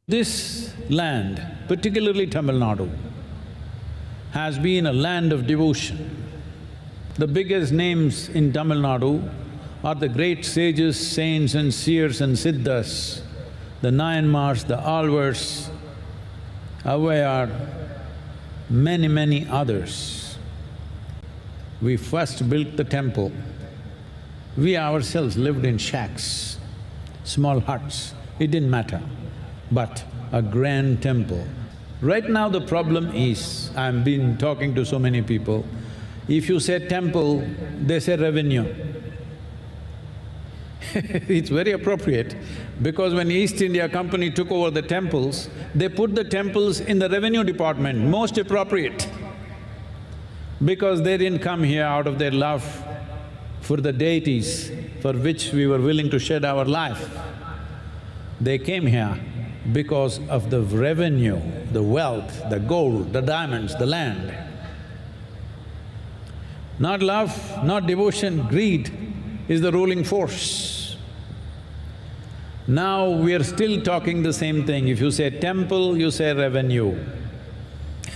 This land, particularly Tamil Nadu, has been a land of devotion. The biggest names in Tamil Nadu are the great sages, saints and seers and siddhas, the Nayanmars, the Alvars, Avayar, many others. We first built the temple. We ourselves lived in shacks, small huts, it didn't matter, but a grand temple. Right now the problem is, I've been talking to so many people, if you say temple, they say revenue. It's very appropriate because when East India Company took over the temples, they put the temples in the revenue department, most appropriate. Because they didn't come here out of their love for the deities for which we were willing to shed our life. They came here because of the revenue, the wealth, the gold, the diamonds, the land. Not love, not devotion, greed is the ruling force. Now we are still talking the same thing. If you say temple, you say revenue.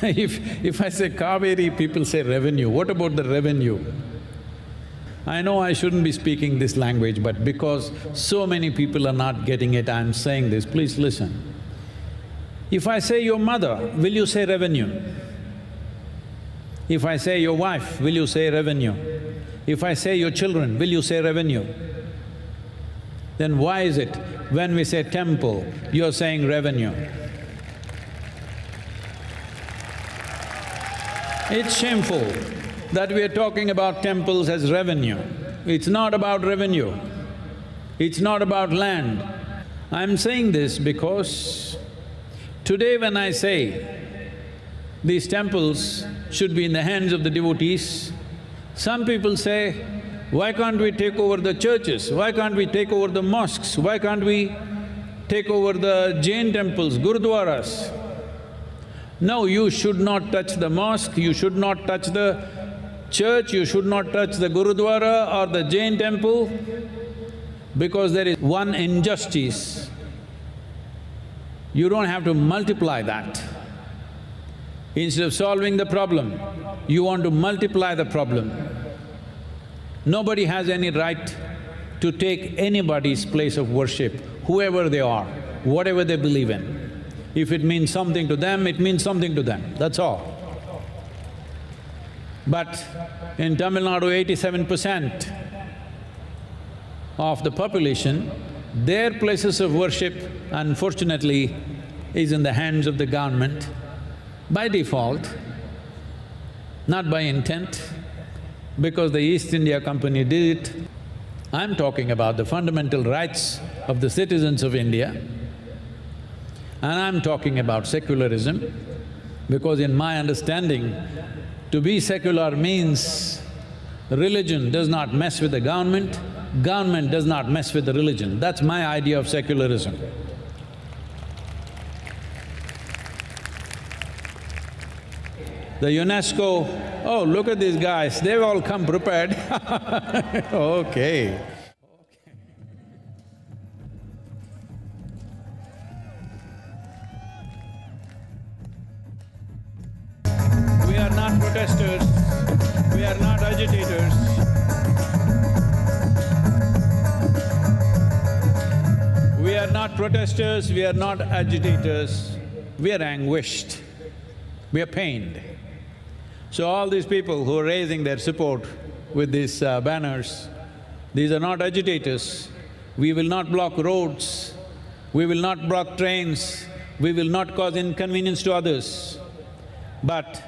If I say Kaveri, people say revenue. What about the revenue? I know I shouldn't be speaking this language, but because so many people are not getting it, I'm saying this, please listen. If I say your mother, will you say revenue? If I say your wife, will you say revenue? If I say your children, will you say revenue? Then why is it when we say temple, you're saying revenue? It's shameful that we are talking about temples as revenue. It's not about revenue, it's not about land. I'm saying this because today when I say these temples should be in the hands of the devotees, some people say, why can't we take over the churches? Why can't we take over the mosques? Why can't we take over the Jain temples, gurudwaras? No, you should not touch the mosque, you should not touch the church, you should not touch the gurudwara or the Jain temple, because there is one injustice. You don't have to multiply that. Instead of solving the problem, you want to multiply the problem. Nobody has any right to take anybody's place of worship, whoever they are, whatever they believe in. If it means something to them, it means something to them, that's all. But in Tamil Nadu, 87% of the population, their places of worship, unfortunately, is in the hands of the government by default, not by intent, because the East India Company did it. I'm talking about the fundamental rights of the citizens of India, and I'm talking about secularism, because in my understanding, to be secular means religion does not mess with the government does not mess with the religion. That's my idea of secularism. The UNESCO, oh, look at these guys, they've all come prepared. Okay. We are not protesters, we are not agitators. We are not protesters, we are not agitators, we are anguished, we are pained. So all these people who are raising their support with these banners, these are not agitators. We will not block roads, we will not block trains, we will not cause inconvenience to others. But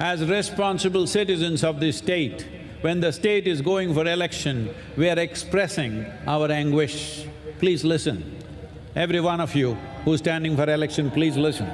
as responsible citizens of this state, when the state is going for election, we are expressing our anguish. Please listen. Every one of you who's standing for election, please listen.